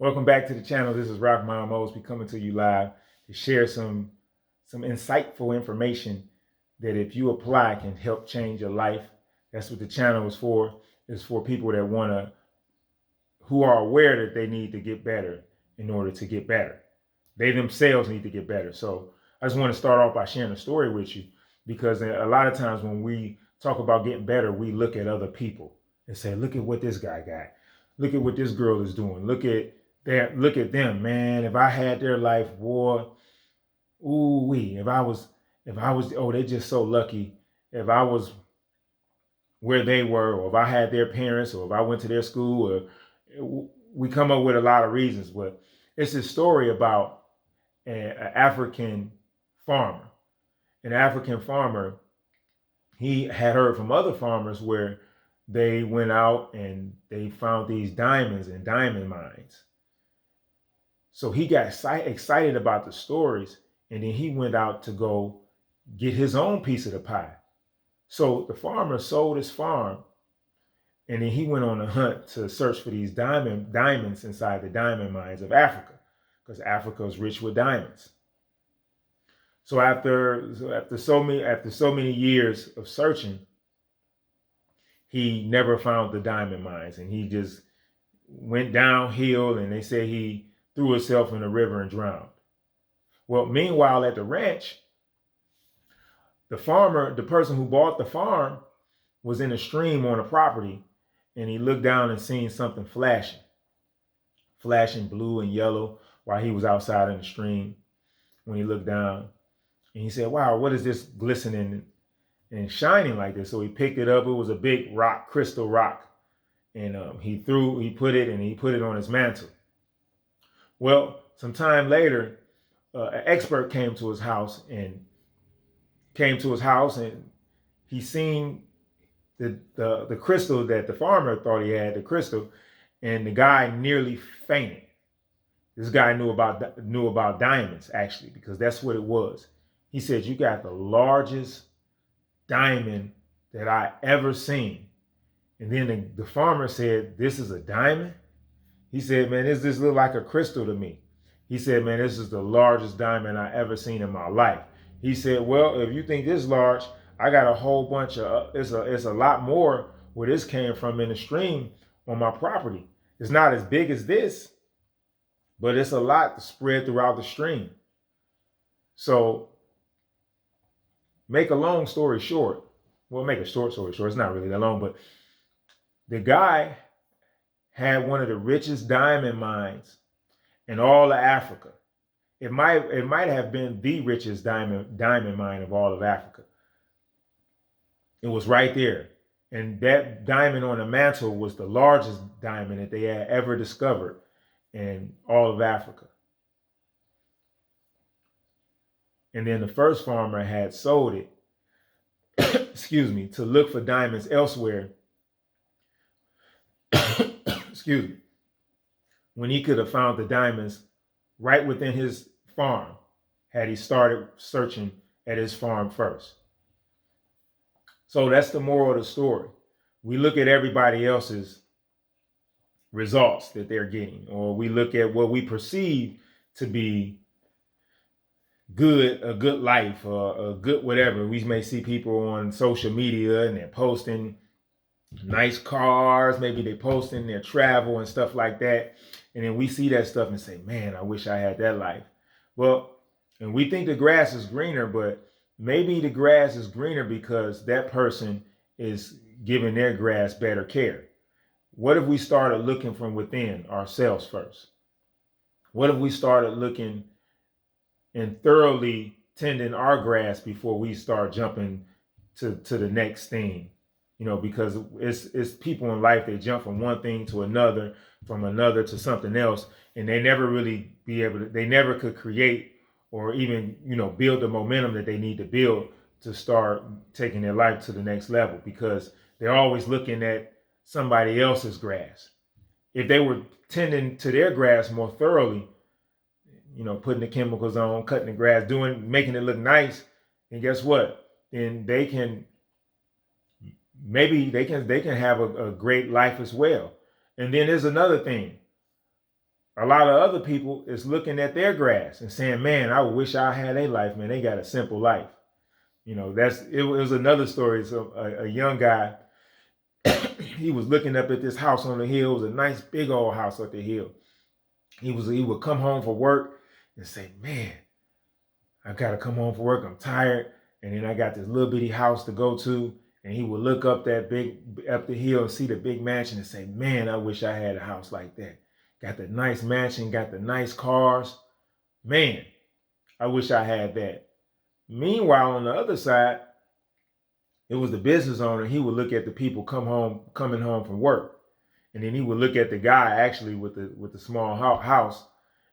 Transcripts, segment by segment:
Welcome back to the channel. This is Rock Mom Mosby coming to you live to share some insightful information that if you apply can help change your life. That's what the channel is for. It's for people that who are aware that they need to get better in order to get better. They themselves need to get better. So I just want to start off by sharing a story with you, because a lot of times when we talk about getting better, we look at other people and say, look at what this guy got. Look at what this girl is doing. Look at them, man. If I had their life, boy, ooh wee. Oh, they're just so lucky. If I was where they were, or if I had their parents, or if I went to their school, or we come up with a lot of reasons. But it's a story about an African farmer. An African farmer, he had heard from other farmers where they went out and they found these diamonds in diamond mines. So he got excited about the stories, and then he went out to go get his own piece of the pie. So the farmer sold his farm, and then he went on a hunt to search for these diamonds inside the diamond mines of Africa, because Africa is rich with diamonds. So after so many years of searching, he never found the diamond mines, and he just went downhill, and they say he threw himself in the river and drowned. Well, meanwhile, at the ranch, the person who bought the farm, was in a stream on a property, and he looked down and seen something flashing blue and yellow while he was outside in the stream. When he looked down, and he said, wow, what is this glistening and shining like this? So he picked it up. It was a big rock, crystal rock. And he put it on his mantle. Well, some time later, an expert came to his house, and he seen the crystal that the farmer thought he had, the crystal, and the guy nearly fainted. This guy knew about diamonds, actually, because that's what it was. He said, you got the largest diamond that I ever seen. And then the farmer said, this is a diamond? He said, man, this look like a crystal to me. He said, man, this is the largest diamond I ever seen in my life. He said, well, if you think this large, I got a whole bunch of, it's a lot more where this came from in the stream on my property. It's not as big as this, but it's a lot spread throughout the stream. So make a long story short, well, make a short story short, it's not really that long, but the guy had one of the richest diamond mines in all of Africa. It might have been the richest diamond mine of all of Africa. It was right there. And that diamond on the mantle was the largest diamond that they had ever discovered in all of Africa. And then the first farmer had sold it, excuse me, to look for diamonds elsewhere. Excuse me. When he could have found the diamonds right within his farm, had he started searching at his farm first. So that's the moral of the story. We look at everybody else's results that they're getting, or we look at what we perceive to be good, a good life, or a good whatever. We may see people on social media and they're posting nice cars, maybe they posting their travel and stuff like that. And then we see that stuff and say, man, I wish I had that life. Well, and we think the grass is greener, but maybe the grass is greener because that person is giving their grass better care. What if we started looking from within ourselves first? What if we started looking and thoroughly tending our grass before we start jumping to the next thing? You know, because it's people in life, they jump from one thing to another, from another to something else, and they never really they never could create or even, you know, build the momentum that they need to build to start taking their life to the next level, because they're always looking at somebody else's grass. If they were tending to their grass more thoroughly, you know, putting the chemicals on, cutting the grass, making it look nice, and guess what? Then they can have a great life as well. And then there's another thing. a lot of other people is looking at their grass and saying, man, I wish I had a life, man. They got a simple life. You know, it was another story. So a young guy, he was looking up at this house on the hill. It was a nice big old house up the hill. He would come home from work and say, man, I gotta come home from work. I'm tired. And then I got this little bitty house to go to. And he would look up the hill and see the big mansion and say, man, I wish I had a house like that. Got the nice mansion, got the nice cars. Man, I wish I had that. Meanwhile, on the other side, it was the business owner. He would look at the people coming home from work. And then he would look at the guy actually with the small house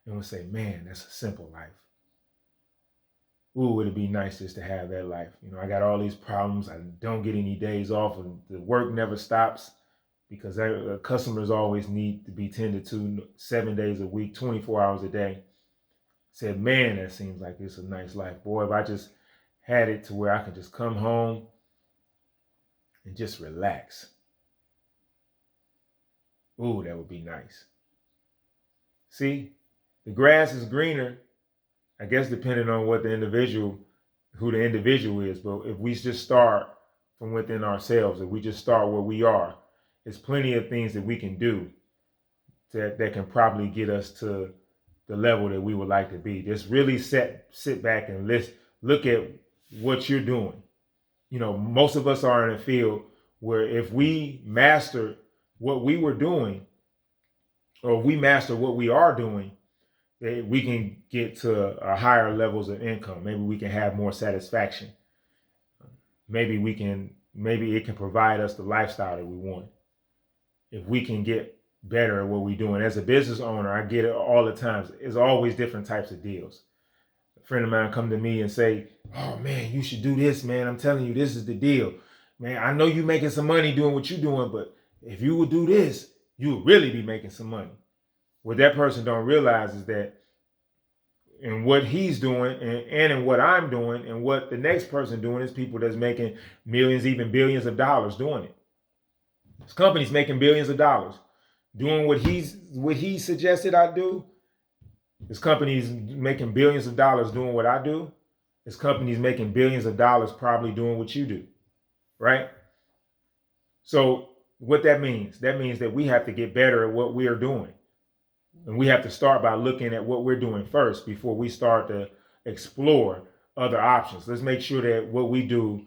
and would say, man, that's a simple life. Ooh, would it be nice just to have that life? You know, I got all these problems. I don't get any days off, and the work never stops because customers always need to be tended to 7 days a week, 24 hours a day. Said, man, that seems like it's a nice life. Boy, if I just had it to where I could just come home and just relax. Ooh, that would be nice. See, the grass is greener, I guess, depending on who the individual is. But if we just start from within ourselves, if we just start where we are, there's plenty of things that we can do that can probably get us to the level that we would like to be. Just really sit back and look at what you're doing. You know, most of us are in a field where if we master what we were doing, or we master what we are doing, we can get to higher levels of income. Maybe we can have more satisfaction. Maybe it can provide us the lifestyle that we want. If we can get better at what we're doing. As a business owner, I get it all the time. There's always different types of deals. A friend of mine come to me and say, oh man, you should do this, man. I'm telling you, this is the deal. Man, I know you making some money doing what you're doing, but if you would do this, you would really be making some money. What that person don't realize is that in what he's doing and in what I'm doing and what the next person doing is people that's making millions, even billions of dollars doing it. This company's making billions of dollars doing what he suggested I do. This company's making billions of dollars doing what I do. This company's making billions of dollars probably doing what you do, right? So what that means that we have to get better at what we are doing. And we have to start by looking at what we're doing first before we start to explore other options. Let's make sure that what we do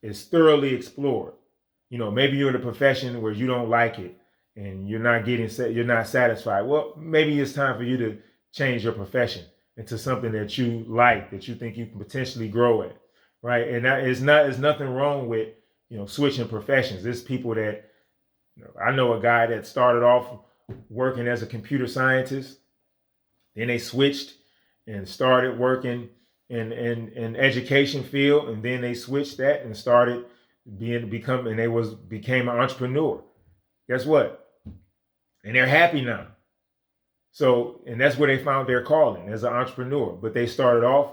is thoroughly explored. You know, maybe you're in a profession where you don't like it and you're not satisfied. Well, maybe it's time for you to change your profession into something that you like, that you think you can potentially grow at, right? And there's nothing wrong with, you know, switching professions. There's people that, you know, I know a guy that started off working as a computer scientist, then they switched and started working in education field, and then they switched that and started became an entrepreneur. Guess what? And they're happy now. So, and that's where they found their calling as an entrepreneur. But they started off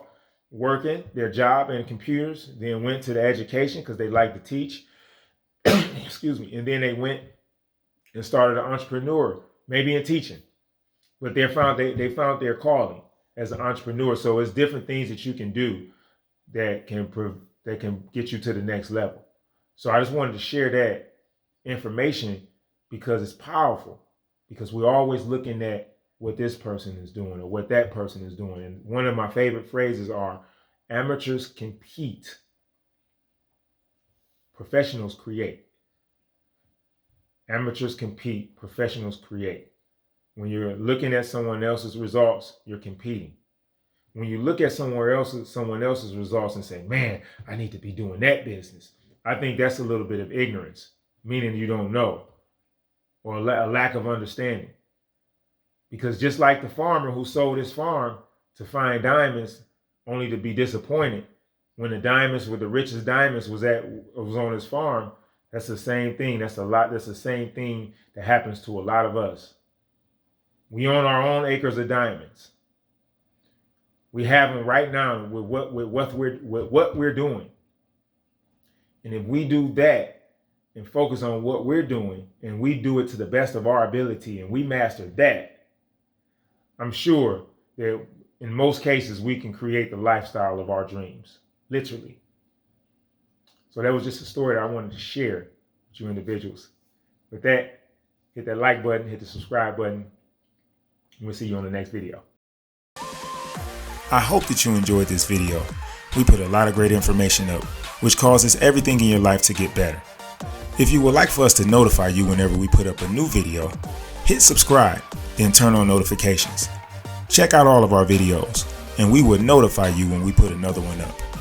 working their job in computers, then went to the education because they like to teach. Excuse me. And then they went and started an entrepreneur, maybe in teaching. But they found their calling as an entrepreneur. So it's different things that you can do that can get you to the next level. So I just wanted to share that information because it's powerful, because we're always looking at what this person is doing or what that person is doing. And one of my favorite phrases are, amateurs compete, professionals create. Amateurs compete, professionals create. When you're looking at someone else's results, you're competing. When you look at someone else's results and say, man, I need to be doing that business, I think that's a little bit of ignorance, meaning you don't know, or a lack of understanding. Because just like the farmer who sold his farm to find diamonds only to be disappointed when the richest diamonds was on his farm, that's the same thing. That's the same thing that happens to a lot of us. We own our own acres of diamonds. We have them right now with what we're doing. And if we do that and focus on what we're doing, and we do it to the best of our ability, and we master that, I'm sure that in most cases we can create the lifestyle of our dreams, literally. So that was just a story that I wanted to share with you individuals. With that, hit that like button, hit the subscribe button, and we'll see you on the next video. I hope that you enjoyed this video. We put a lot of great information up, which causes everything in your life to get better. If you would like for us to notify you whenever we put up a new video, hit subscribe, then turn on notifications. Check out all of our videos, and we will notify you when we put another one up.